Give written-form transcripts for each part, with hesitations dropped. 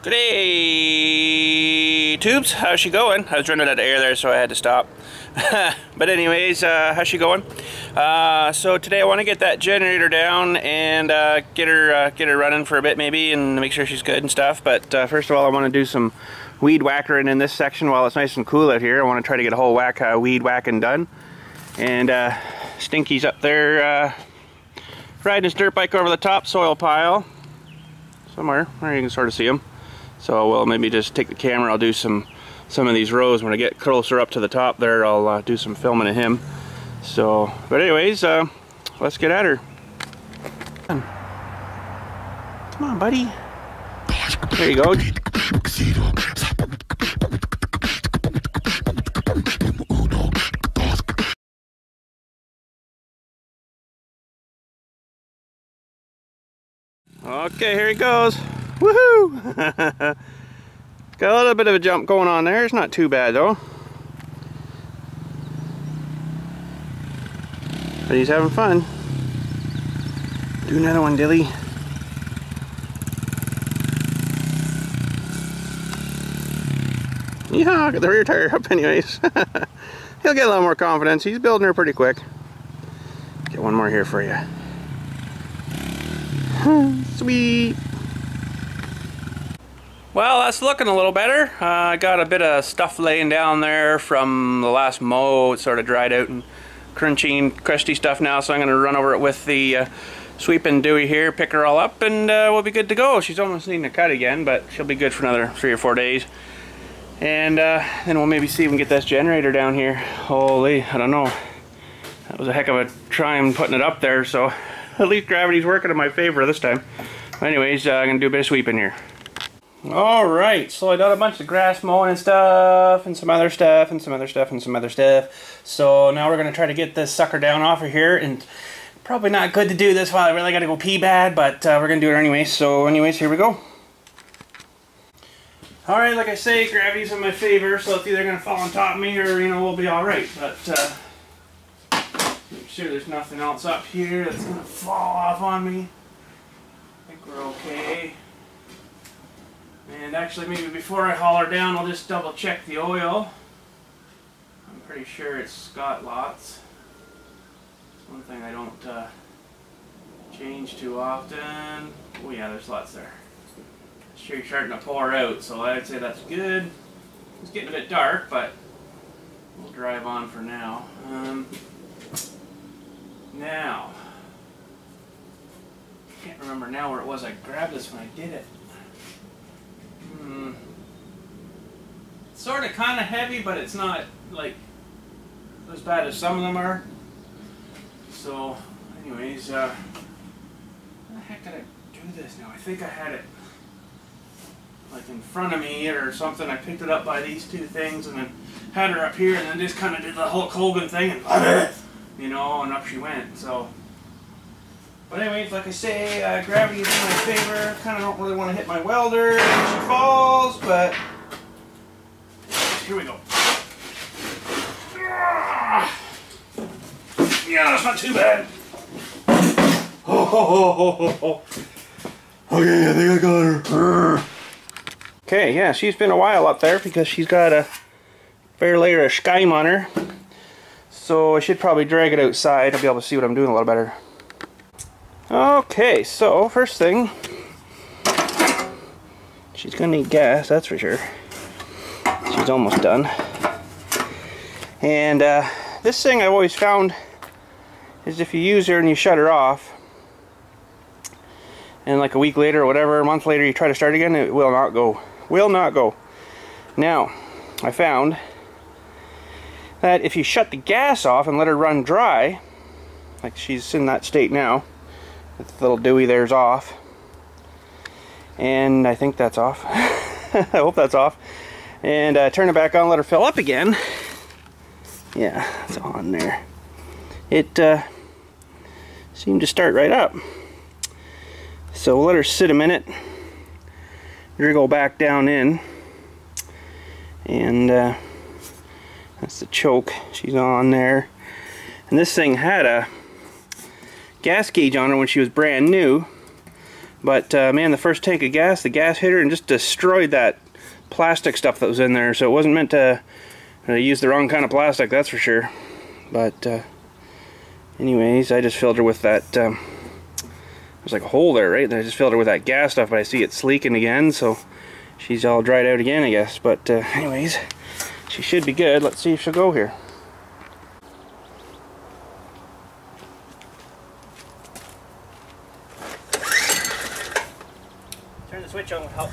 G'day, tubes. How's she going? I was running out of air there, so I had to stop. But anyways, how's she going? So today I want to get that generator down and get her running for a bit maybe, and make sure she's good and stuff. But first of all, I want to do some weed whackering in this section while it's nice and cool out here. I want to try to get a whole weed whacking done. And Stinky's up there riding his dirt bike over the topsoil pile somewhere where you can sort of see him. So we'll maybe just take the camera. I'll do some of these rows when I get closer up to the top there. I'll do some filming of him. So, but anyways, let's get at her. Come on, buddy. There you go. Okay, here he goes. Woohoo! Got a little bit of a jump going on there. It's not too bad though. But he's having fun. Do another one, Dilly. Yeah, get the rear tire up anyways. He'll get a little more confidence. He's building her pretty quick. Get one more here for you. Sweet. Well, that's looking a little better. I got a bit of stuff laying down there from the last mow. It's sort of dried out and crunchy and crusty stuff now, so I'm going to run over it with the sweeping Dewey here, pick her all up, and we'll be good to go. She's almost needing a cut again, but she'll be good for another 3 or 4 days. And then we'll maybe see if we can get this generator down here. Holy, I don't know. That was a heck of a try putting it up there, so at least gravity's working in my favor this time. Anyways, I'm going to do a bit of sweeping here. Alright, so I done a bunch of grass mowing and stuff, and some other stuff, and some other stuff, and some other stuff. So now we're going to try to get this sucker down off of here, and probably not good to do this while I really got to go pee bad, but we're going to do it anyway. So anyways, here we go. Alright, like I say, gravity's in my favor, so it's either going to fall on top of me or, you know, we'll be alright. But make sure there's nothing else up here that's going to fall off on me. I think we're okay. And actually, maybe before I haul her down, I'll just double check the oil. I'm pretty sure it's got lots. It's one thing I don't change too often. Oh yeah, there's lots there. Sure, you're starting to pour out, so I'd say that's good. It's getting a bit dark, but we'll drive on for now. Now, I can't remember now where it was I grabbed this when I did it. It's sort of kind of heavy, but it's not like as bad as some of them are. So, anyways, how the heck did I do this now? I think I had it like in front of me or something. I picked it up by these two things and then had her up here, and then just kind of did the Hulk Hogan thing and you know, and up she went. So, but anyways, like I say, gravity is in my favor. Kind of don't really want to hit my welder when she falls, but here we go. Yeah, it's not too bad. Okay, I think I got her. Okay, yeah, she's been a while up there because she's got a fair layer of skime on her. So I should probably drag it outside. I'll be able to see what I'm doing a little better. Okay, so first thing, she's gonna need gas, that's for sure. She's almost done. And this thing I've always found is if you use her and you shut her off, and like a week later or whatever, a month later, you try to start again, it will not go. Will not go. Now, I found that if you shut the gas off and let her run dry, like she's in that state now, the little Dewey there's off, and I think that's off. I hope that's off. And turn it back on, let her fill up again. Yeah, it's on there. It seemed to start right up. So we'll let her sit a minute. Go back down in, and that's the choke. She's on there, and this thing had a gas gauge on her when she was brand new, But man, the first tank of gas, the gas hit her and just destroyed that plastic stuff that was in there. So it wasn't meant to use the wrong kind of plastic, that's for sure. But anyways, I just filled her with that, there's like a hole there, right? And I just filled her with that gas stuff, but I see it's leaking again, so she's all dried out again, I guess. But anyways, she should be good. Let's see if she'll go here. Turn the switch on will help.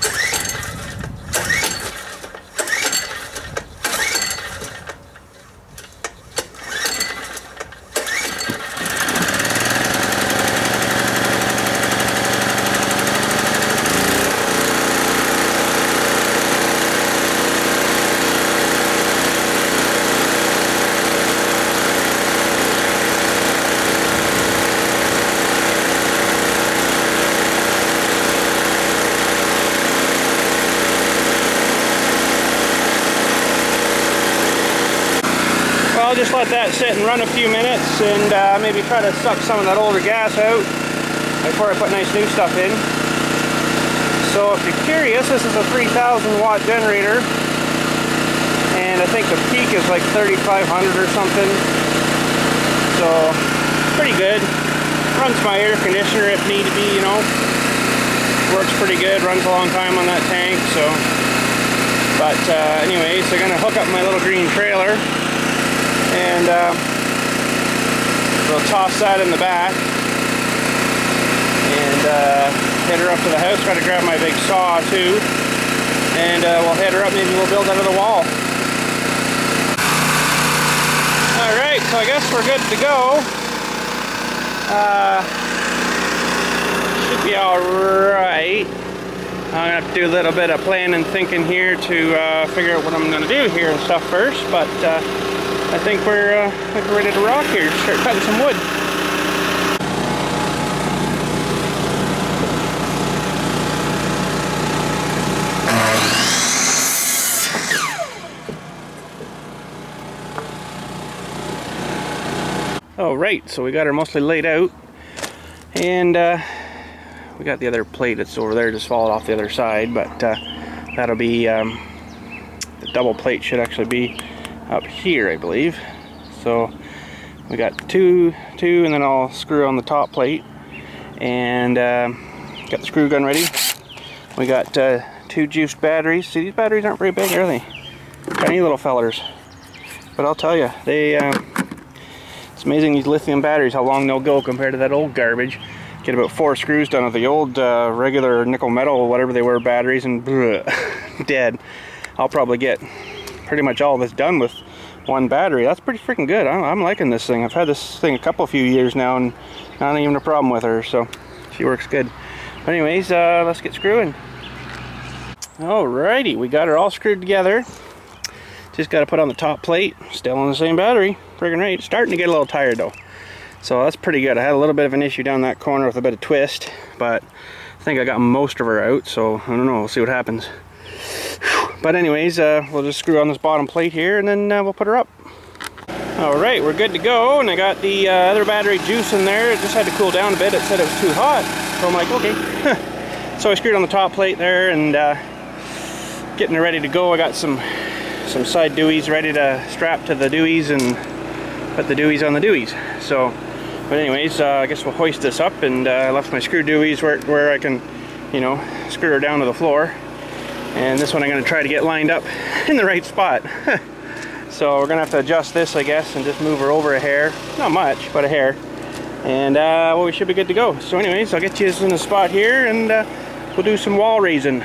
I'll just let that sit and run a few minutes and maybe try to suck some of that older gas out before I put nice new stuff in. So if you're curious, this is a 3,000 watt generator, and I think the peak is like 3,500 or something. So pretty good. Runs my air conditioner if need be, you know. Works pretty good. Runs a long time on that tank. So, but anyways, I'm gonna hook up my little green trailer. And we'll toss that in the back and head her up to the house. Try to grab my big saw too, and we'll head her up. Maybe we'll build out of the wall. Alright, so I guess we're good to go. Should be alright. I'm gonna have to do a little bit of planning and thinking here to figure out what I'm gonna do here and stuff first, but I think we're ready to rock here. Start cutting some wood. Alright, so we got her mostly laid out, and we got the other plate that's over there just followed off the other side, but that'll be the double plate should actually be up here, I believe. So we got two, and then I'll screw on the top plate, and got the screw gun ready. We got 2 juiced batteries. See, these batteries aren't very big, are they? Tiny little fellers. But I'll tell you, they it's amazing, these lithium batteries, how long they'll go compared to that old garbage. Get about 4 screws done with the old regular nickel metal, whatever they were, batteries, and dead. I'll probably get pretty much all this done with one battery. That's pretty freaking good. I'm liking this thing. I've had this thing a few years now, and not even a problem with her, so she works good. But anyways, let's get screwing. Alrighty, we got her all screwed together. Just got to put on the top plate. Still on the same battery. Friggin' right. Starting to get a little tired though, so that's pretty good. I had a little bit of an issue down that corner with a bit of twist, but I think I got most of her out, so I don't know. We'll see what happens. But anyways, we'll just screw on this bottom plate here, and then we'll put her up. Alright, we're good to go, and I got the other battery juice in there. It just had to cool down a bit. It said it was too hot, so I'm like, okay. So I screwed on the top plate there, and getting her ready to go. I got some side dewies ready to strap to the dewies and put the dewies on the dewies. So, but anyways, I guess we'll hoist this up, and I left my screw dewies where I can, you know, screw her down to the floor. And this one I'm going to try to get lined up in the right spot. So we're going to have to adjust this, I guess, and just move her over a hair. Not much, but a hair. And well, we should be good to go. So anyways, I'll get you in the spot here, and we'll do some wall raising.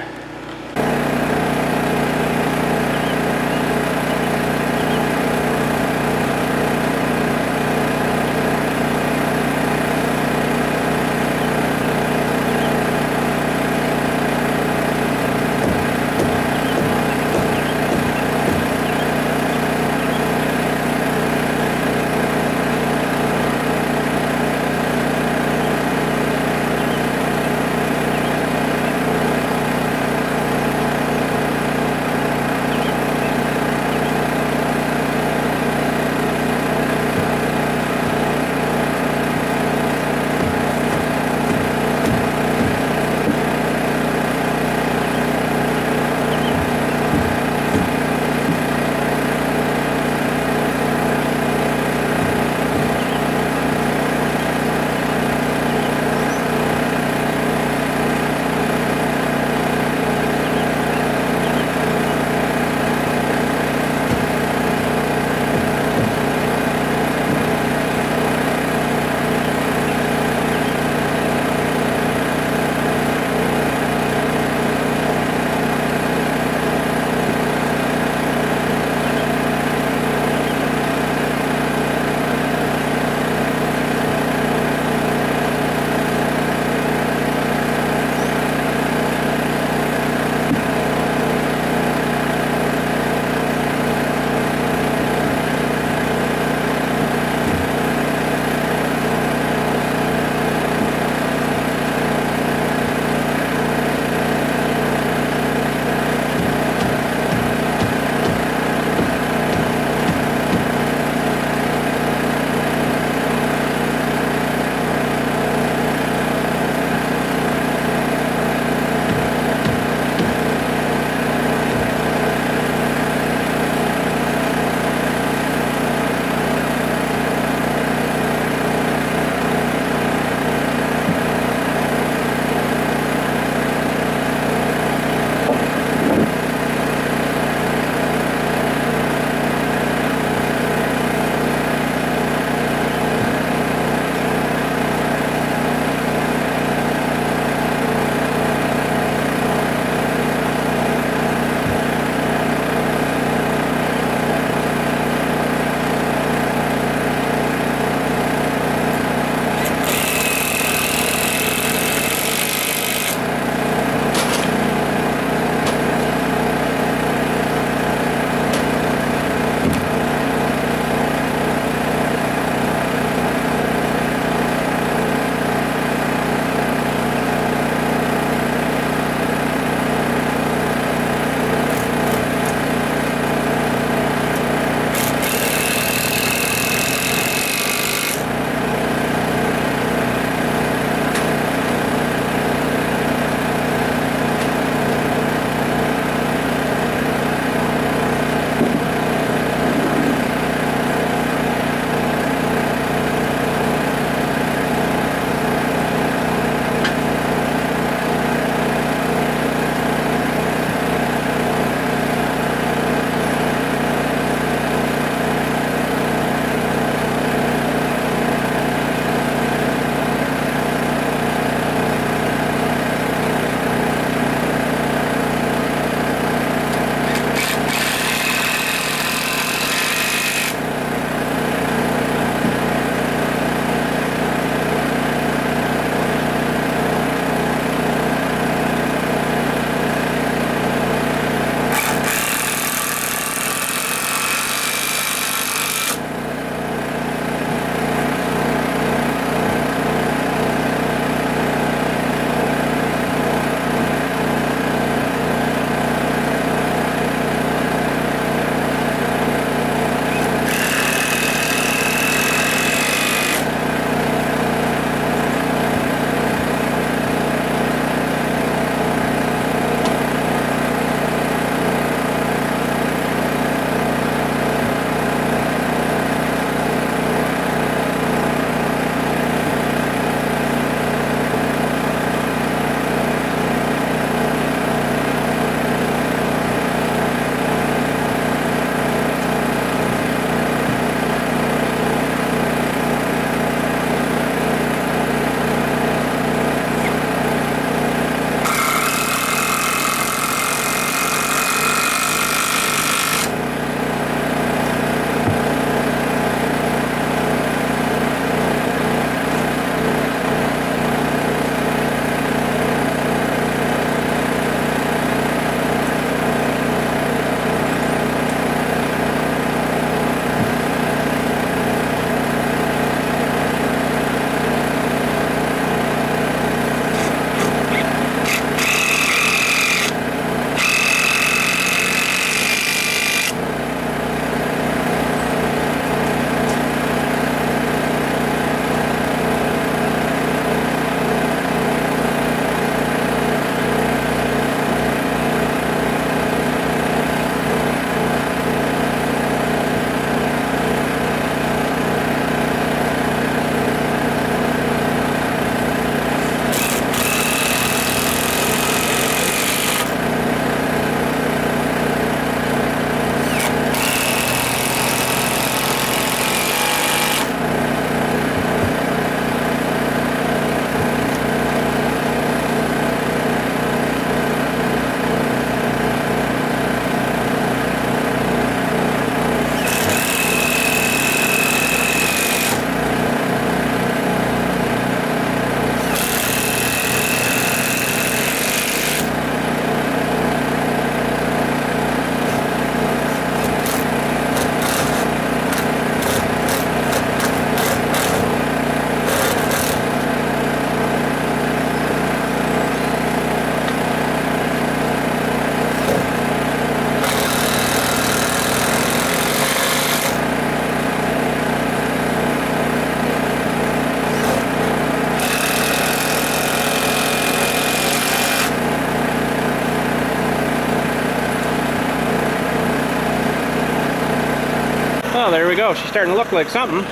Well, there we go. She's starting to look like something.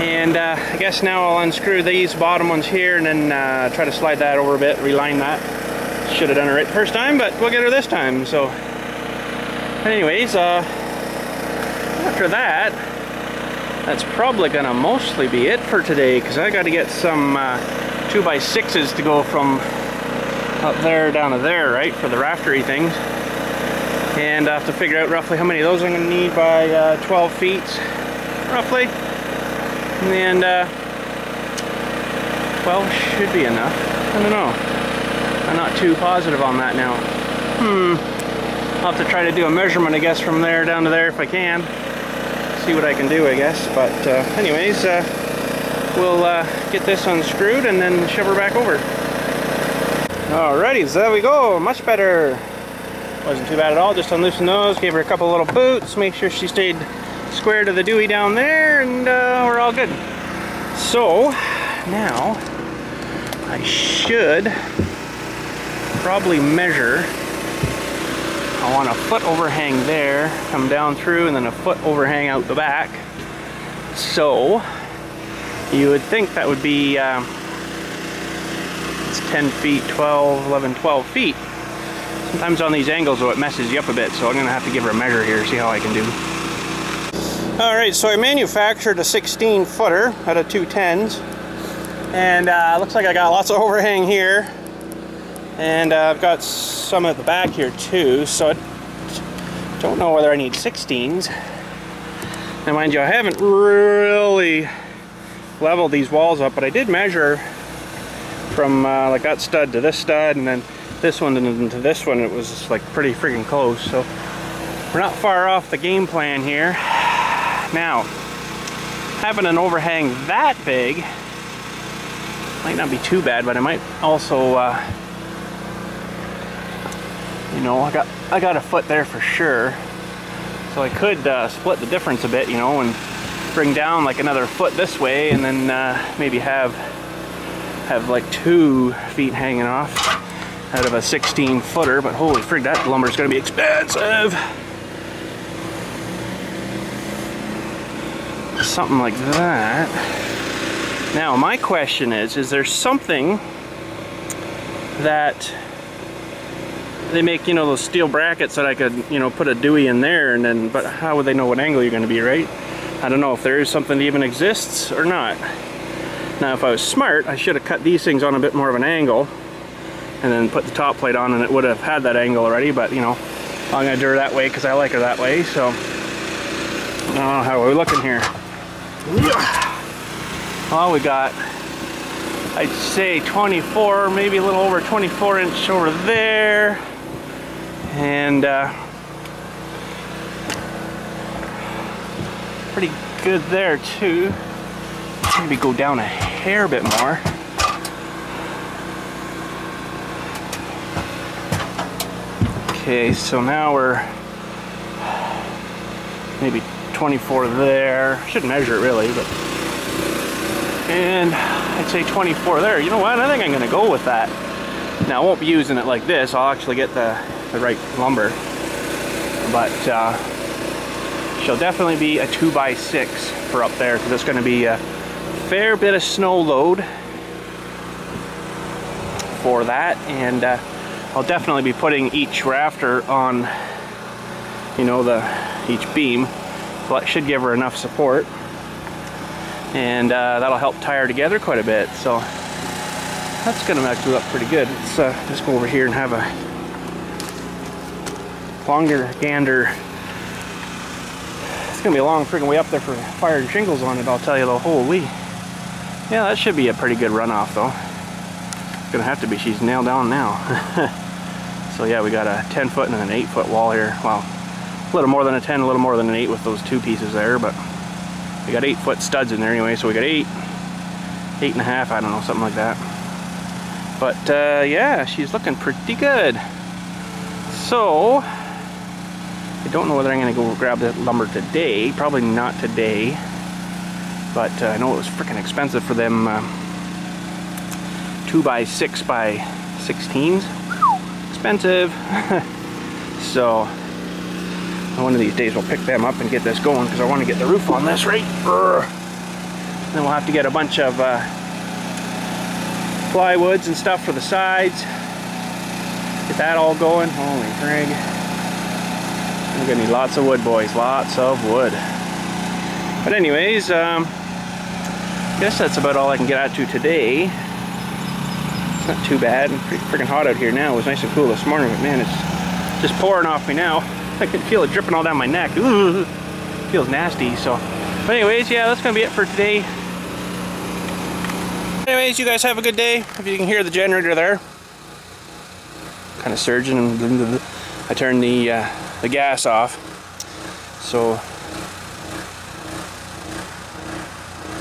And I guess now I'll unscrew these bottom ones here and then try to slide that over a bit, reline that. Should have done it right the first time, but we'll get her this time. So anyways, after that, that's probably gonna mostly be it for today, because I got to get some 2x6s to go from up there down to there, right, for the raftery things. And I have to figure out roughly how many of those I'm going to need by 12 feet, roughly. And 12 should be enough. I don't know. I'm not too positive on that now. I'll have to try to do a measurement, I guess, from there down to there if I can. See what I can do, I guess. But anyways, we'll get this unscrewed and then shove her back over. Alrighty, so there we go. Much better. Wasn't too bad at all. Just unloosened those, gave her a couple little boots, make sure she stayed square to the dewey down there, and we're all good. So now I should probably measure. I want a foot overhang there, come down through, and then a foot overhang out the back. So you would think that would be it's 10 feet, 12, 11, 12 feet. Sometimes on these angles though it messes you up a bit, so I'm going to have to give her a measure here, see how I can do. Alright, so I manufactured a 16 footer out of 210s, and looks like I got lots of overhang here, and I've got some at the back here too, so I don't know whether I need 16s. Now mind you, I haven't really leveled these walls up, but I did measure from like that stud to this stud, and then this one and to this one. It was like pretty freaking close, so we're not far off the game plan here. Now, having an overhang that big might not be too bad, but I might also you know, I got a foot there for sure, so I could split the difference a bit, you know, and bring down like another foot this way, and then maybe have like 2 feet hanging off out of a 16 footer. But holy frig, that lumber is going to be expensive. Something like that. Now my question is there something that they make, you know, those steel brackets that I could, you know, put a dewey in there, and then, but how would they know what angle you're going to be, right? I don't know if there is something that even exists or not. Now if I was smart, I should have cut these things on a bit more of an angle and then put the top plate on, and it would have had that angle already, but you know, I'm going to do her that way because I like her that way. So how are we looking here? Well, we got, I'd say 24, maybe a little over 24-inch over there, and pretty good there too. Maybe go down a hair bit more. Okay, so now we're maybe 24 there. Shouldn't measure it really, but, and I'd say 24 there. You know what? I think I'm going to go with that. Now I won't be using it like this. I'll actually get the right lumber, but she'll definitely be a 2x6 for up there, because it's going to be a fair bit of snow load for that, and I'll definitely be putting each rafter on, you know, each beam, so that should give her enough support, and that'll help tie her together quite a bit. So that's gonna actually look pretty good. Let's just go over here and have a longer gander. It's gonna be a long friggin' way up there for firing shingles on it, I'll tell you though. Holy. Yeah, that should be a pretty good runoff though. It's gonna have to be. She's nailed down now. So yeah, we got a 10 foot and an 8 foot wall here. Well, a little more than a 10, a little more than an 8 with those 2 pieces there, but we got 8 foot studs in there anyway, so we got 8, 8.5, I don't know, something like that. But yeah, she's looking pretty good. So I don't know whether I'm gonna go grab that lumber today. Probably not today, but I know it was freaking expensive for them 2x6x16s. Expensive. So One of these days we'll pick them up and get this going, because I want to get the roof on this, right? Then we'll have to get a bunch of plywoods and stuff for the sides. Get that all going. Holy frig. We're gonna need lots of wood, boys. Lots of wood. But anyways, I guess that's about all I can get out to today. It's not too bad. It's pretty freaking hot out here now. It was nice and cool this morning, but man, it's just pouring off me now. I can feel it dripping all down my neck. Ooh, feels nasty. So, but anyways, yeah, that's gonna be it for today. Anyways, you guys have a good day. If you can hear the generator there, kind of surging, and I turned the gas off. So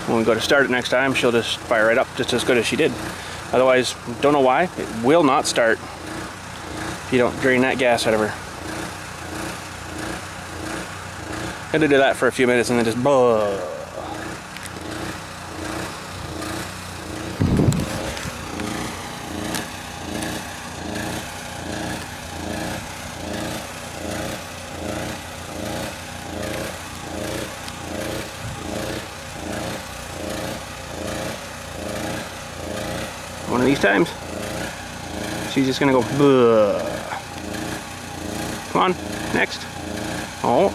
when we go to start it next time, she'll just fire right up just as good as she did. Otherwise, don't know why, it will not start if you don't drain that gas out of her. Had to do that for a few minutes and then just blah. One of these times, she's just gonna go bleh. Come on, next. Oh.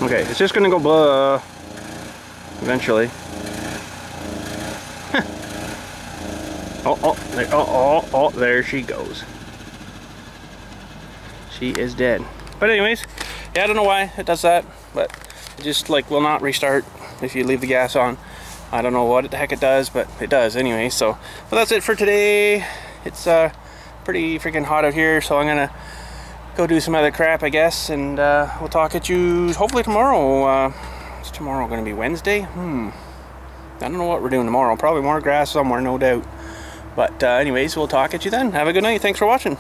Okay, it's just gonna go bleh eventually. Oh, there she goes. She is dead. But anyways, yeah, I don't know why it does that, but it just like will not restart if you leave the gas on. I don't know what the heck it does, but it does anyway. So, well, that's it for today. It's pretty freaking hot out here, so I'm gonna go do some other crap, I guess, and we'll talk at you hopefully tomorrow. Is tomorrow gonna be Wednesday? I don't know what we're doing tomorrow. Probably more grass somewhere, no doubt. But anyways, we'll talk at you then. Have a good night. Thanks for watching.